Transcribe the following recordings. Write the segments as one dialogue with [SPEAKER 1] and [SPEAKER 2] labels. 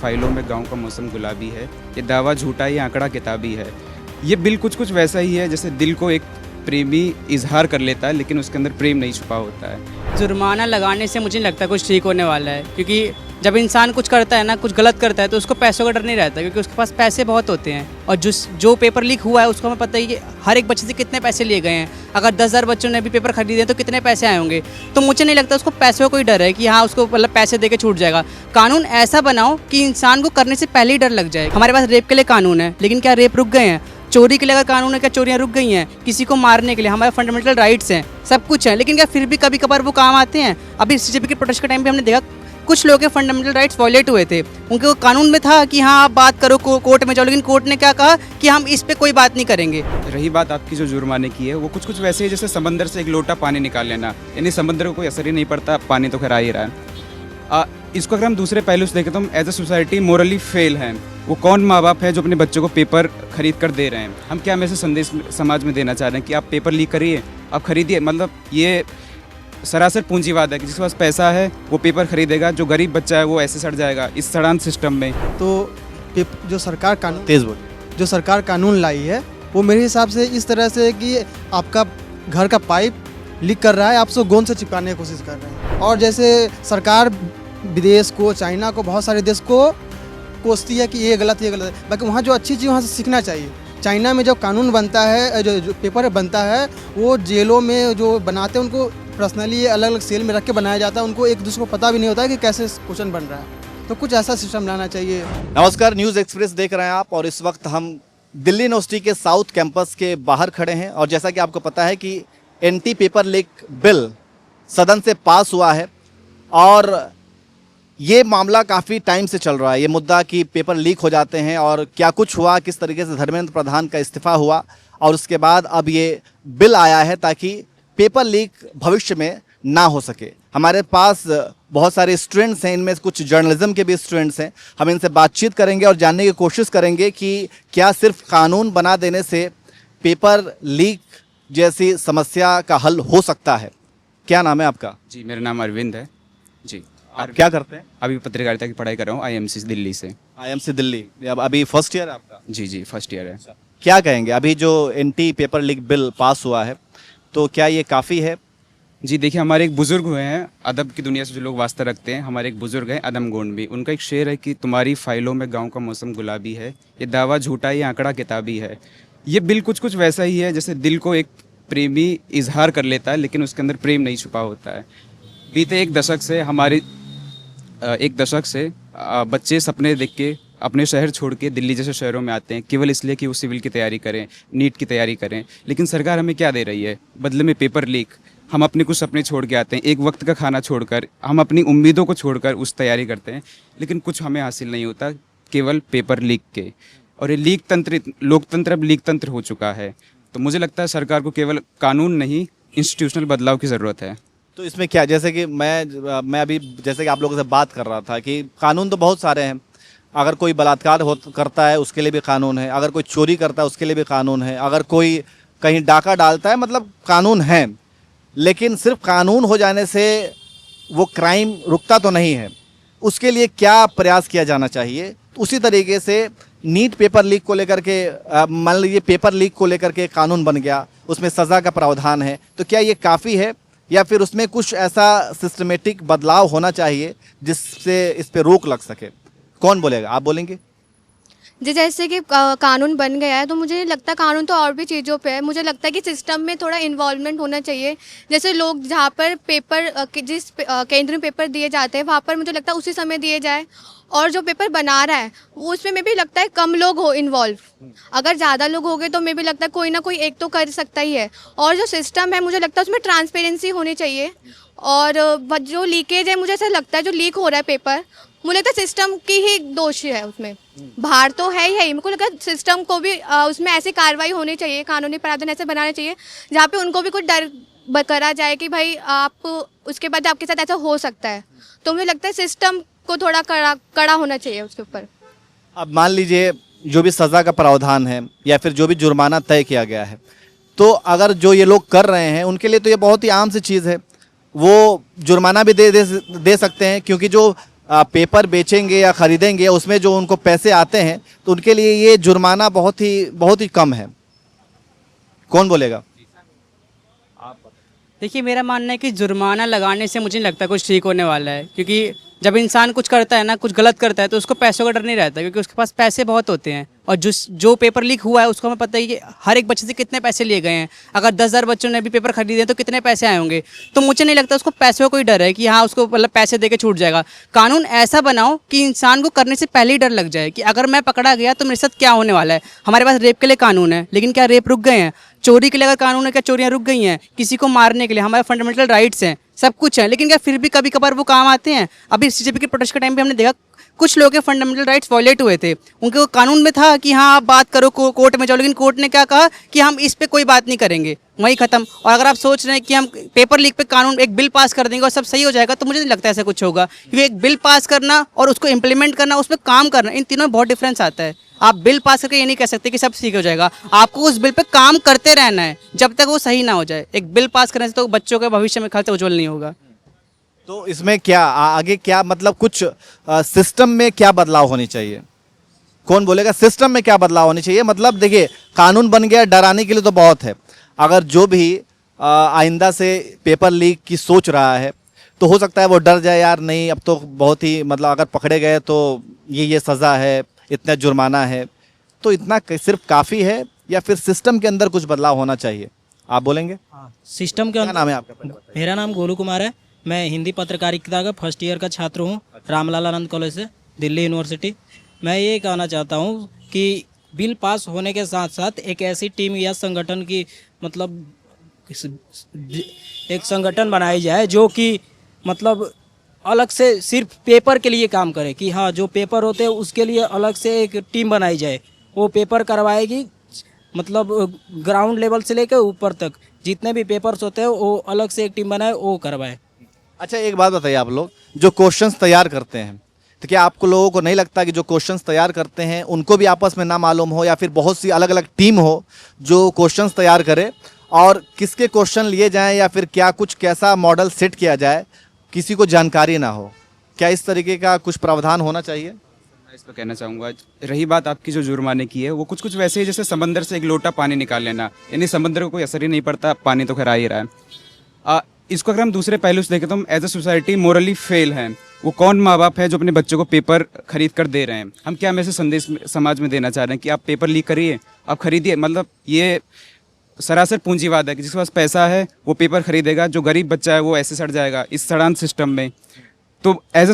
[SPEAKER 1] फाइलों में गांव का मौसम गुलाबी है, ये दावा झूठा, ये आंकड़ा किताबी है। ये बिल कुछ वैसा ही है जैसे दिल को एक प्रेमी इजहार कर लेता है लेकिन उसके अंदर प्रेम नहीं छुपा होता है।
[SPEAKER 2] जुर्माना लगाने से मुझे नहीं लगता कुछ ठीक होने वाला है, क्योंकि जब इंसान कुछ करता है ना, कुछ गलत करता है, तो उसको पैसों का डर नहीं रहता, क्योंकि उसके पास पैसे बहुत होते हैं। और जो पेपर लीक हुआ है उसको हमें पता है कि हर एक बच्चे से कितने पैसे लिए गए हैं। अगर 10,000 बच्चों ने भी पेपर खरीदे तो कितने पैसे आए होंगे। तो मुझे नहीं लगता उसको पैसों का कोई डर है कि हाँ उसको मतलब पैसे दे के छूट जाएगा। कानून ऐसा बनाओ कि इंसान को करने से पहले ही डर लग जाए। हमारे पास रेप के लिए कानून है, लेकिन क्या रेप रुक गए हैं? चोरी के लिए अगर कानून है, क्या चोरियां रुक गई हैं? किसी को मारने के लिए हमारे फंडामेंटल राइट्स हैं, सब कुछ है, लेकिन क्या फिर भी कभी कभार वो काम आते हैं? अभी सीजेपी के प्रोटेस्ट के टाइम पे हमने देखा कुछ लोगों के फंडामेंटल राइट्स वॉयलेट हुए थे। उनके कानून में था कि हाँ आप बात करो, कोर्ट में जाओ, लेकिन कोर्ट ने क्या कहा कि हम इस पे कोई बात नहीं करेंगे।
[SPEAKER 1] रही बात आपकी जो जुर्माने की है, वो कुछ वैसे ही जैसे समंदर से एक लोटा पानी निकाल लेना, यानी समंदर को कोई असर ही नहीं पड़ता, पानी तो खैर आ ही रहा है। इसको अगर हम दूसरे पहलू से देखें तो हम as a society morally fail हैं। वो कौन माँ बाप है जो अपने बच्चों को पेपर खरीद कर दे रहे हैं? हम क्या ऐसे संदेश समाज में देना चाह रहे हैं कि आप पेपर लीक करिए, आप खरीदिए? मतलब ये सरासर पूंजीवाद है कि जिसके पास पैसा है वो पेपर खरीदेगा, जो गरीब बच्चा है वो ऐसे सड़ जाएगा इस सड़ान सिस्टम में।
[SPEAKER 3] तो जो सरकार कानून जो सरकार कानून लाई है वो मेरे हिसाब से इस तरह से कि आपका घर का पाइप लीक कर रहा है, आप उसको गोंद से चिपकाने की कोशिश कर रहे हैं। और जैसे सरकार विदेश को, चाइना को, बहुत सारे देश को कोसती है कि ये गलत है, बाकी वहाँ जो अच्छी चीज़ वहाँ से सीखना चाहिए। चाइना में जो कानून बनता है, जो पेपर बनता है, वो जेलों में जो बनाते हैं उनको पर्सनली अलग अलग सेल में रख के बनाया जाता है। उनको एक दूसरे को पता भी नहीं होता है कि कैसे क्वेश्चन बन रहा है। तो कुछ ऐसा सिस्टम लाना चाहिए।
[SPEAKER 4] नमस्कार, न्यूज़ एक्सप्रेस देख रहे हैं आप, और इस वक्त हम दिल्ली यूनिवर्सिटी के साउथ कैंपस के बाहर खड़े हैं। और जैसा कि आपको पता है कि एंटी पेपर लीक बिल सदन से पास हुआ है, और ये मामला काफ़ी टाइम से चल रहा है। ये मुद्दा कि पेपर लीक हो जाते हैं और क्या कुछ हुआ, किस तरीके से धर्मेंद्र प्रधान का इस्तीफा हुआ, और उसके बाद अब ये बिल आया है ताकि पेपर लीक भविष्य में ना हो सके। हमारे पास बहुत सारे स्टूडेंट्स हैं, इनमें कुछ जर्नलिज्म के भी स्टूडेंट्स हैं। हम इनसे बातचीत करेंगे और जानने की कोशिश करेंगे कि क्या सिर्फ कानून बना देने से पेपर लीक जैसी समस्या का हल हो सकता है। क्या नाम है आपका?
[SPEAKER 1] जी, मेरा नाम अरविंद है। जी।
[SPEAKER 4] आप क्या करते हैं?
[SPEAKER 1] अभी पत्रकारिता की पढ़ाई कर रहा हूँ IMC दिल्ली से।
[SPEAKER 4] IMC दिल्ली। अब अभी फर्स्ट ईयर है आपका?
[SPEAKER 1] जी, फर्स्ट ईयर है।
[SPEAKER 4] क्या कहेंगे, अभी जो anti paper leak bill pass हुआ है तो क्या ये काफ़ी है?
[SPEAKER 1] जी देखिए, हमारे एक बुजुर्ग हुए हैं, अदब की दुनिया से जो लोग वास्ता रखते हैं, हमारे एक बुजुर्ग हैं अदम गोंडवी। उनका एक शेर है कि तुम्हारी फाइलों में गांव का मौसम गुलाबी है, ये दावा झूठा, ये आंकड़ा किताबी है। ये बिल कुछ वैसा ही है जैसे दिल को एक प्रेमी इजहार कर लेता है लेकिन उसके अंदर प्रेम नहीं छुपा होता है। बीते एक दशक से बच्चे सपने देख के अपने शहर छोड़ के दिल्ली जैसे शहरों में आते हैं केवल इसलिए कि वो सिविल की तैयारी करें, नीट की तैयारी करें। लेकिन सरकार हमें क्या दे रही है बदले में? Paper leak. हम अपने कुछ सपने छोड़ के आते हैं, एक वक्त का खाना छोड़कर, हम अपनी उम्मीदों को छोड़कर उस तैयारी करते हैं, लेकिन कुछ हमें हासिल नहीं होता केवल पेपर लीक के। और ये लीक तंत्र, लोकतंत्र अब लीक तंत्र हो चुका है। तो मुझे लगता है सरकार को केवल कानून नहीं, इंस्टीट्यूशनल बदलाव की ज़रूरत है।
[SPEAKER 4] तो इसमें क्या, जैसे कि मैं अभी जैसे कि आप लोगों से बात कर रहा था कि कानून तो बहुत सारे हैं। अगर कोई बलात्कार करता है उसके लिए भी कानून है, अगर कोई चोरी करता है उसके लिए भी कानून है, अगर कोई कहीं डाका डालता है, मतलब कानून है। लेकिन सिर्फ कानून हो जाने से वो क्राइम रुकता तो नहीं है। उसके लिए क्या प्रयास किया जाना चाहिए? उसी तरीके से नीट पेपर लीक को लेकर के, मान लीजिए पेपर लीक को लेकर के कानून बन गया, उसमें सज़ा का प्रावधान है, तो क्या ये काफ़ी है या फिर उसमें कुछ ऐसा सिस्टमेटिक बदलाव होना चाहिए जिससे इस पे रोक लग सके? कौन बोलेगा, आप बोलेंगे?
[SPEAKER 5] जी, जैसे कि कानून बन गया है तो मुझे लगता है कानून तो और भी चीज़ों पे है। मुझे लगता है कि सिस्टम में थोड़ा इन्वॉल्वमेंट होना चाहिए। जैसे लोग जहाँ पर पेपर जिस केंद्र में पेपर दिए जाते हैं वहाँ पर मुझे लगता है उसी समय दिए जाए, और जो पेपर बना रहा है वो उसमें में भी लगता है कम लोग हो इन्वॉल्व। अगर ज़्यादा लोग हो गए तो मैं भी लगता है कोई ना कोई एक तो कर सकता ही है। और जो सिस्टम है मुझे लगता है उसमें ट्रांसपेरेंसी होनी चाहिए। और जो लीकेज है, मुझे ऐसा लगता है जो लीक हो रहा है पेपर, मुझे लगता है सिस्टम की ही दोष है उसमें। बाहर तो है ही। मेरे को लगता है सिस्टम को भी उसमें ऐसी कार्रवाई होनी चाहिए, कानूनी प्रावधान ऐसे बनाने चाहिए जहाँ पे उनको भी कुछ डर करा जाए कि भाई आप उसके बाद आपके साथ ऐसा हो सकता है। तो मुझे लगता है सिस्टम को थोड़ा कड़ा होना चाहिए उसके ऊपर।
[SPEAKER 4] अब मान लीजिए जो भी सज़ा का प्रावधान है या फिर जो भी जुर्माना तय किया गया है, तो अगर जो ये लोग कर रहे हैं उनके लिए तो ये बहुत ही आम सी चीज़ है। वो जुर्माना भी दे सकते हैं, क्योंकि जो पेपर बेचेंगे या खरीदेंगे, उसमें जो उनको पैसे आते हैं, तो उनके लिए ये जुर्माना बहुत ही कम है। कौन बोलेगा?
[SPEAKER 2] देखिए, मेरा मानना है कि जुर्माना लगाने से मुझे नहीं लगता कुछ ठीक होने वाला है, क्योंकि जब इंसान कुछ करता है ना, कुछ गलत करता है, तो उसको पैसों का डर नहीं रहता, क्योंकि उसके पास पैसे बहुत होते हैं। और जो पेपर लीक हुआ है उसको हमें पता है कि हर एक बच्चे से कितने पैसे लिए गए हैं। अगर 10,000 बच्चों ने भी पेपर खरीदे हैं तो कितने पैसे आए होंगे। तो मुझे नहीं लगता उसको पैसों का कोई डर है कि हाँ उसको मतलब पैसे दे के छूट जाएगा। कानून ऐसा बनाओ कि इंसान को करने से पहले ही डर लग जाए कि अगर मैं पकड़ा गया तो मेरे साथ क्या होने वाला है। हमारे पास रेप के लिए कानून है, लेकिन क्या रेप रुक गए हैं? चोरी के लिए अगर कानून है, क्या चोरियाँ रुक गई हैं? किसी को मारने के लिए हमारे फंडामेंटल राइट्स हैं, सब कुछ है, लेकिन क्या फिर भी कभी कभार वो काम आते हैं? अभी सीजेपी के प्रोटेस्ट के टाइम पे हमने देखा कुछ लोगों के फंडामेंटल राइट्स वॉयलेट हुए थे। उनके कानून में था कि हाँ आप बात करो, कोर्ट में जाओ, लेकिन कोर्ट ने क्या कहा कि हम इस पे कोई बात नहीं करेंगे, वही खत्म। और अगर आप सोच रहे हैं कि हम पेपर लीक पे कानून एक बिल पास कर देंगे और सब सही हो जाएगा, तो मुझे नहीं लगता ऐसा कुछ होगा। क्योंकि एक बिल पास करना और उसको इम्प्लीमेंट करना, उस पर काम करना, इन तीनों में बहुत डिफरेंस आता है। आप बिल पास करके ये नहीं कह सकते कि सब ठीक हो जाएगा। आपको उस बिल पे काम करते रहना है जब तक वो सही ना हो जाए। एक बिल पास करने से तो बच्चों के भविष्य में खर्च उज्जवल नहीं होगा।
[SPEAKER 4] तो इसमें क्या आगे क्या मतलब कुछ सिस्टम में क्या बदलाव होनी चाहिए? कौन बोलेगा सिस्टम में क्या बदलाव होनी चाहिए? मतलब देखिए, कानून बन गया, डराने के लिए तो बहुत है। अगर जो भी आइंदा से पेपर लीक की सोच रहा है, तो हो सकता है वो डर जाए, यार नहीं अब तो बहुत ही मतलब अगर पकड़े गए तो ये सज़ा है, इतना जुर्माना है। तो इतना सिर्फ काफ़ी है या फिर सिस्टम के अंदर कुछ बदलाव होना चाहिए? आप बोलेंगे।
[SPEAKER 6] सिस्टम के
[SPEAKER 4] क्या नाम है आपका?
[SPEAKER 6] मेरा नाम गोलू कुमार है। मैं हिंदी पत्रकारिता का फर्स्ट ईयर का छात्र हूँ, रामलाल आनंद कॉलेज से, दिल्ली यूनिवर्सिटी। मैं ये कहना चाहता हूँ कि बिल पास होने के साथ साथ एक ऐसी टीम या संगठन की मतलब एक संगठन बनाई जाए जो कि मतलब अलग से सिर्फ पेपर के लिए काम करे, कि हाँ जो पेपर होते हैं उसके लिए अलग से एक टीम बनाई जाए। वो पेपर करवाएगी, मतलब ग्राउंड लेवल से लेकर ऊपर तक जितने भी पेपर्स होते हैं वो अलग से एक टीम बनाए, वो करवाए।
[SPEAKER 4] अच्छा, एक बात बताइए, आप लोग जो क्वेश्चंस तैयार करते हैं, तो क्या आपको लोगों को नहीं लगता कि जो क्वेश्चंस तैयार करते हैं उनको भी आपस में ना मालूम हो, या फिर बहुत सी अलग अलग टीम हो जो क्वेश्चंस तैयार करे, और किसके क्वेश्चन लिए जाएं या फिर क्या कुछ कैसा मॉडल सेट किया जाए, किसी को जानकारी ना हो? क्या इस तरीके का कुछ प्रावधान होना चाहिए?
[SPEAKER 1] मैं इस पर कहना चाहूँगा, रही बात आपकी जो जुर्माने की है, वो कुछ वैसे ही जैसे समंदर से एक लोटा पानी निकाल लेना, यानी समंदर को कोई असर ही नहीं पड़ता, पानी तो खरा ही रहा है। इसको अगर हम दूसरे पहलू से देखें तो हम as a society morally fail हैं। वो कौन माँ बाप है जो अपने बच्चों को पेपर खरीद कर दे रहे हैं? हम क्या मैसेज संदेश समाज में देना चाह रहे हैं कि आप पेपर लीक करिए, आप खरीदिए? मतलब ये सरासर पूंजीवाद है कि जिसके पास पैसा है वो पेपर खरीदेगा, जो गरीब बच्चा है वो ऐसे सड़ जाएगा इस सड़ान सिस्टम में। तो एज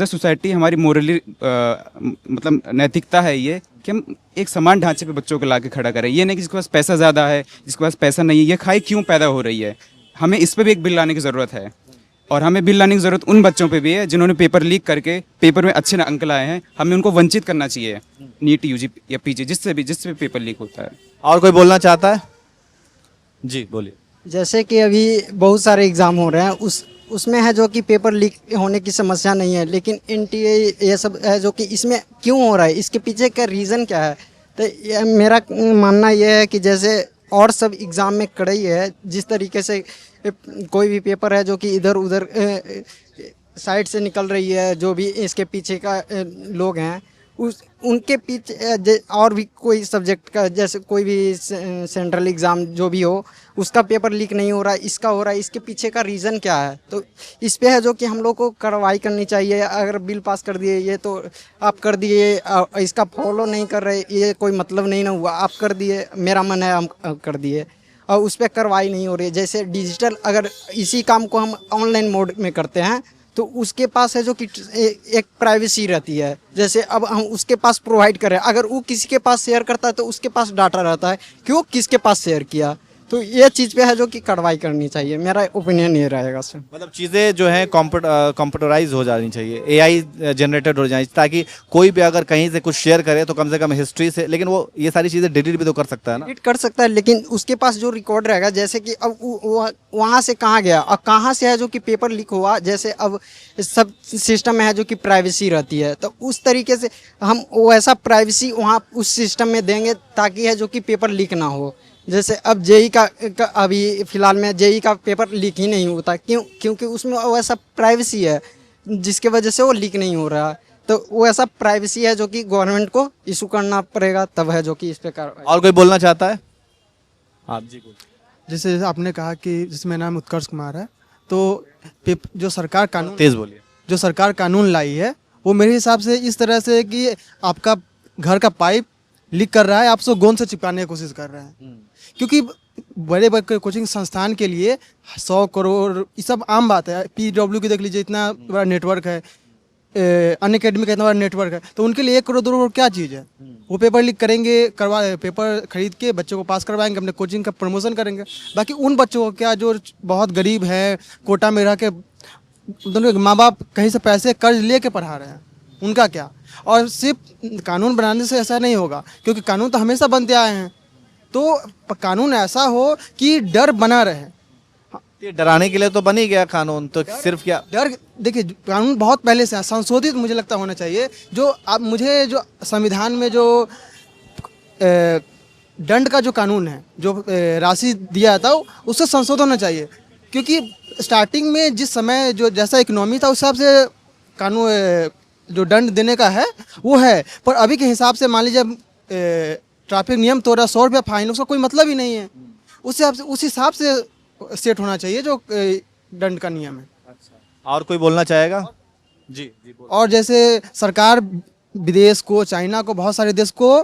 [SPEAKER 1] अ सोसाइटी हमारी मोरली मतलब नैतिकता है ये कि हम एक समान ढांचे पे बच्चों को ला के खड़ा करें। ये नहीं कि जिसके पास पैसा ज़्यादा है, जिसके पास पैसा नहीं है, ये खाई क्यों पैदा हो रही है। हमें इस पे भी एक बिल लाने की ज़रूरत है, और हमें बिल लाने की ज़रूरत उन बच्चों पे भी है जिन्होंने पेपर लीक करके पेपर में अच्छे अंक लाए हैं। हमें उनको वंचित करना चाहिए, नीट, यूजी या पीजी, जिससे भी पेपर लीक होता है।
[SPEAKER 4] और कोई बोलना चाहता है? जी बोलिए।
[SPEAKER 7] जैसे कि अभी बहुत सारे एग्ज़ाम हो रहे हैं, उसमें है जो कि पेपर लीक होने की समस्या नहीं है, लेकिन एनटीए ये सब है जो कि इसमें क्यों हो रहा है, इसके पीछे का रीज़न क्या है? तो मेरा मानना यह है कि जैसे और सब एग्ज़ाम में कड़ाई है, जिस तरीके से कोई भी पेपर है जो कि इधर उधर साइड से निकल रही है, जो भी इसके पीछे का लोग हैं उनके पीछे और भी कोई सब्जेक्ट का, जैसे कोई भी सेंट्रल एग्ज़ाम जो भी हो उसका पेपर लीक नहीं हो रहा है, इसका हो रहा है, इसके पीछे का रीज़न क्या है? तो इस पे है जो कि हम लोग को कार्रवाई करनी चाहिए। अगर बिल पास कर दिए ये तो आप कर दिए, इसका फॉलो नहीं कर रहे, ये कोई मतलब नहीं ना हुआ, आप कर दिए, मेरा मन है हम कर दिए, और उस पर कार्रवाई नहीं हो रही है। जैसे डिजिटल अगर इसी काम को हम ऑनलाइन मोड में करते हैं तो उसके पास है जो कि एक प्राइवेसी रहती है। जैसे अब हम उसके पास प्रोवाइड करें, अगर वो किसी के पास शेयर करता है तो उसके पास डाटा रहता है, क्यों किसके पास शेयर किया। तो ये चीज़ पे है जो कि कार्रवाई करनी चाहिए, मेरा ओपिनियन ये रहेगा सर।
[SPEAKER 4] मतलब चीज़ें जो हैं कंप्यूटराइज हो जानी चाहिए, एआई जनरेटेड हो जाए, ताकि कोई भी अगर कहीं से कुछ शेयर करे तो कम से कम हिस्ट्री से, लेकिन वो ये सारी चीज़ें डिलीट भी तो कर सकता है ना?
[SPEAKER 7] डिलीट कर सकता है, लेकिन उसके पास जो रिकॉर्ड रहेगा, जैसे कि अब वहाँ से कहाँ गया और कहाँ से है जो कि पेपर लीक हुआ, जैसे अब सब सिस्टम में है जो कि प्राइवेसी रहती है, तो उस तरीके से हम वैसा प्राइवेसी वहाँ उस सिस्टम में देंगे ताकि है जो कि पेपर लीक ना हो। जैसे अब जेई का अभी फ़िलहाल में जेई का पेपर लीक ही नहीं होता, क्योंकि उसमें वैसा प्राइवेसी है जिसके वजह से वो लीक नहीं हो रहा है। तो वो ऐसा प्राइवेसी है जो कि गवर्नमेंट को इशू करना पड़ेगा, तब है जो कि इस पे कार्रवाई।
[SPEAKER 4] और कोई बोलना चाहता है? आप जी बोलिए।
[SPEAKER 3] जैसे आपने कहा कि जिसमें नाम उत्कर्ष कुमार है, तो जो सरकार कानून
[SPEAKER 4] तेज बोलिए।
[SPEAKER 3] जो सरकार कानून लाई है वो मेरे हिसाब से इस तरह से कि आपका घर का पाइप लीक कर रहा है, आप उसको गोंद से चिपकाने की कोशिश कर रहे हैं। क्योंकि बड़े बड़े कोचिंग संस्थान के लिए 100 करोड़ ये सब आम बात है। PW की देख लीजिए, इतना बड़ा नेटवर्क है, अनअकैडमी का इतना बड़ा नेटवर्क है, तो उनके लिए 1 करोड़ 2 करोड़ क्या चीज़ है। वो पेपर लीक करेंगे, पेपर खरीद के बच्चों को पास करवाएंगे, अपने कोचिंग का प्रमोशन करेंगे। बाकी उन बच्चों को क्या जो बहुत गरीब है, कोटा में रह के दोनों माँ बाप कहीं से पैसे कर्ज लेके पढ़ा रहे हैं, उनका क्या। और सिर्फ कानून बनाने से ऐसा नहीं होगा, क्योंकि कानून तो हमेशा बनते आए हैं। तो कानून ऐसा हो कि डर बना रहे।
[SPEAKER 4] ये डराने के लिए तो बन ही गया कानून, तो सिर्फ क्या
[SPEAKER 3] डर, देखिए कानून बहुत पहले से है, संशोधित मुझे लगता होना चाहिए। जो अब मुझे जो संविधान में जो दंड का जो कानून है, जो राशि दिया था, उससे संशोधन होना चाहिए। क्योंकि स्टार्टिंग में जिस समय जो जैसा इकोनॉमी था उस हिसाब से कानून जो दंड देने का है वो है, पर अभी के हिसाब से मान लीजिए ट्रैफिक नियम तोड़ा 100 रुपया फाइन, उसका कोई मतलब ही नहीं है। उस हिसाब से सेट होना चाहिए जो दंड का नियम है।
[SPEAKER 4] और कोई बोलना चाहेगा? जी बोलिए।
[SPEAKER 3] और जैसे सरकार विदेश को, चाइना को, बहुत सारे देश को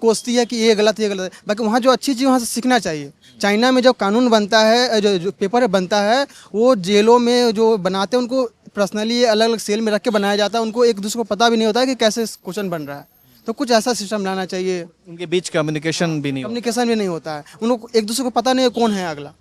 [SPEAKER 3] कोसती है कि ये गलत है, ये गलत है। बाकी वहाँ जो अच्छी चीज़ वहाँ से सीखना चाहिए। चाइना में जब कानून बनता है, जो पेपर बनता है, वो जेलों में जो बनाते हैं उनको पर्सनली अलग अलग सेल में रख के बनाया जाता है। उनको एक दूसरे को पता भी नहीं होता है कि कैसे क्वेश्चन बन रहा है। तो कुछ ऐसा सिस्टम लाना चाहिए।
[SPEAKER 4] उनके बीच कम्युनिकेशन भी नहीं होता।
[SPEAKER 3] कम्युनिकेशन भी नहीं होता है, उनको एक दूसरे को पता नहीं है कौन है अगला।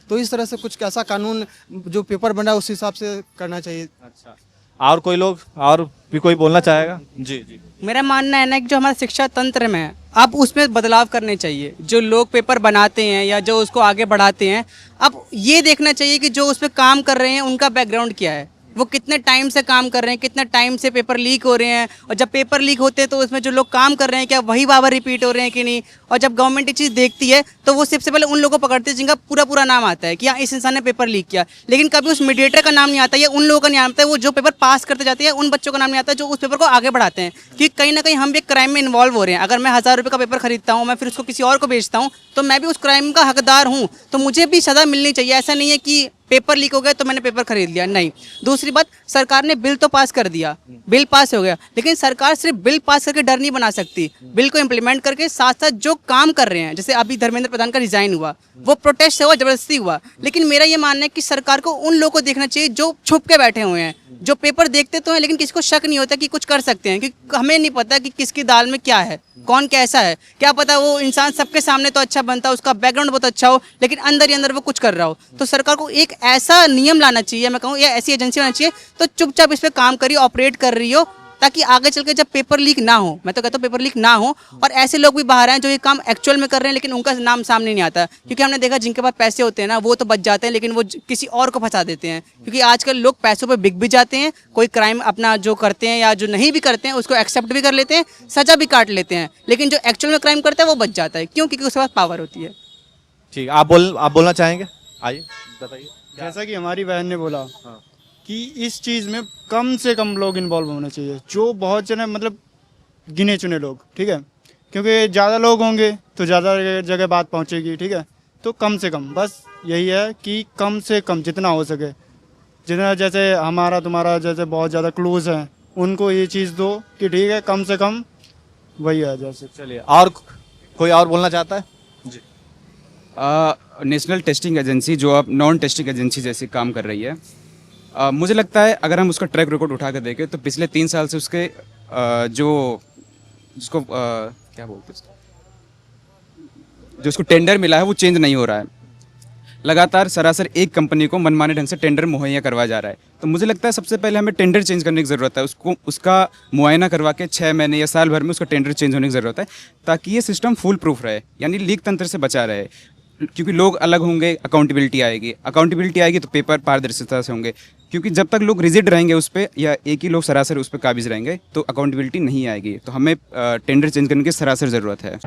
[SPEAKER 3] तो इस तरह से कुछ ऐसा कानून जो पेपर बन रहा है उस हिसाब से करना चाहिए।
[SPEAKER 4] अच्छा, और कोई लोग और भी कोई बोलना चाहेगा? जी
[SPEAKER 2] मेरा मानना है ना कि जो हमारा शिक्षा तंत्र में है, अब उसमें बदलाव करने चाहिए। जो लोग पेपर बनाते हैं या जो उसको आगे बढ़ाते हैं, अब ये देखना चाहिए कि जो उस पर काम कर रहे हैं उनका बैकग्राउंड क्या है, वो कितने टाइम से काम कर रहे हैं, कितने टाइम से पेपर लीक हो रहे हैं। और जब पेपर लीक होते हैं तो उसमें जो लोग काम कर रहे हैं क्या वही बार रिपीट हो रहे हैं कि नहीं। और जब गवर्नमेंट ये चीज़ देखती है तो वो सबसे पहले उन लोगों को पकड़ते हैं जिनका पूरा नाम आता है कि हाँ इस इंसान ने पेपर लीक किया, लेकिन कभी उस मीडिएटर का नाम नहीं आता या उन लोगों का नहीं आता है, वो जो पेपर पास करते जाते हैं उन बच्चों का नाम नहीं आता जो उस पेपर को आगे बढ़ाते हैं। कि कहीं ना कहीं हम भी एक क्राइम में इन्वॉल्व हो रहे हैं। अगर मैं 1000 रुपये का पेपर खरीदता हूँ, मैं फिर उसको किसी और को बेचता हूँ, तो मैं भी उस क्राइम का हकदार हूँ, तो मुझे भी सज़ा मिलनी चाहिए। ऐसा नहीं है कि पेपर लीक हो गया तो मैंने पेपर खरीद लिया, नहीं। दूसरी बात, सरकार ने बिल तो पास कर दिया, बिल पास हो गया, लेकिन सरकार सिर्फ बिल पास करके डर नहीं बना सकती। बिल को इम्प्लीमेंट करके साथ साथ जो काम कर रहे हैं, जैसे अभी धर्मेंद्र प्रधान का रिजाइन हुआ, वो प्रोटेस्ट से हुआ, जबरदस्ती हुआ। लेकिन मेरा ये मानना है कि सरकार को उन लोगों को देखना चाहिए जो छुप के बैठे हुए हैं, जो पेपर देखते तो हैं लेकिन किसी को शक नहीं होता कि कुछ कर सकते हैं, क्योंकि हमें नहीं पता कि किसकी दाल में क्या है, कौन कैसा है। क्या पता वो इंसान सबके सामने तो अच्छा बनता, उसका बैकग्राउंड बहुत अच्छा हो, लेकिन अंदर ही अंदर वो कुछ कर रहा हो। तो सरकार को एक ऐसा नियम लाना चाहिए, मैं कहूँ या ऐसी एजेंसी लाना चाहिए तो चुपचाप इस पर काम करिए, ऑपरेट कर रही हो, ताकि आगे चल के जब पेपर लीक ना हो, मैं तो कहता हूँ पेपर लीक ना हो। और ऐसे लोग भी बाहर आए जो ये काम एक्चुअल में कर रहे हैं लेकिन उनका नाम सामने नहीं आता, क्योंकि हमने देखा जिनके पास पैसे होते हैं ना वो तो बच जाते हैं, लेकिन वो किसी और को फंसा देते हैं। क्योंकि आजकल लोग पैसों पे बिक भी जाते हैं, कोई क्राइम अपना जो करते हैं या जो नहीं भी करते हैं उसको एक्सेप्ट भी कर लेते हैं, सजा भी काट लेते हैं, लेकिन जो एक्चुअल में क्राइम करता है वो बच जाता है। क्यों? क्योंकि उसके पास पावर होती है।
[SPEAKER 4] ठीक, आप बोलना चाहेंगे? आइए बताइए।
[SPEAKER 8] जैसा कि हमारी बहन ने बोला कि इस चीज़ में कम से कम लोग इन्वॉल्व होने चाहिए, जो बहुत जने मतलब गिने चुने लोग, ठीक है, क्योंकि ज़्यादा लोग होंगे तो ज़्यादा जगह बात पहुंचेगी, ठीक है। तो कम से कम बस यही है कि कम से कम जितना हो सके, जितना जैसे हमारा तुम्हारा जैसे बहुत ज़्यादा क्लोज है उनको ये चीज़ दो कि ठीक है कम से कम वही है। जैसे
[SPEAKER 4] चलिए, और कोई और बोलना चाहता है? जी।
[SPEAKER 1] नेशनल टेस्टिंग एजेंसी जो अब नॉन टेस्टिंग एजेंसी जैसी काम कर रही है, मुझे लगता है अगर हम उसका ट्रैक रिकॉर्ड उठा कर देखें तो पिछले 3 साल से उसके जिसको क्या बोलते हैं, जो उसको टेंडर मिला है वो चेंज नहीं हो रहा है। लगातार सरासर एक कंपनी को मनमाने ढंग से टेंडर मुहैया करवाया जा रहा है। तो मुझे लगता है सबसे पहले हमें टेंडर चेंज करने की ज़रूरत है, उसका मुआयना करवा के 6 महीने या साल भर में उसका टेंडर चेंज होने की ज़रूरत है, ताकि ये सिस्टम फुल प्रूफ रहे, यानी लीक तंत्र से बचा रहे। क्योंकि लोग अलग होंगे, अकाउंटेबिलिटी आएगी तो पेपर पारदर्शिता से होंगे। क्योंकि जब तक लोग रिजिड रहेंगे उस पर या एक ही लोग सरासर उस पर काबिज रहेंगे तो अकाउंटेबिलिटी नहीं आएगी। तो हमें टेंडर चेंज करने की सरासर ज़रूरत है।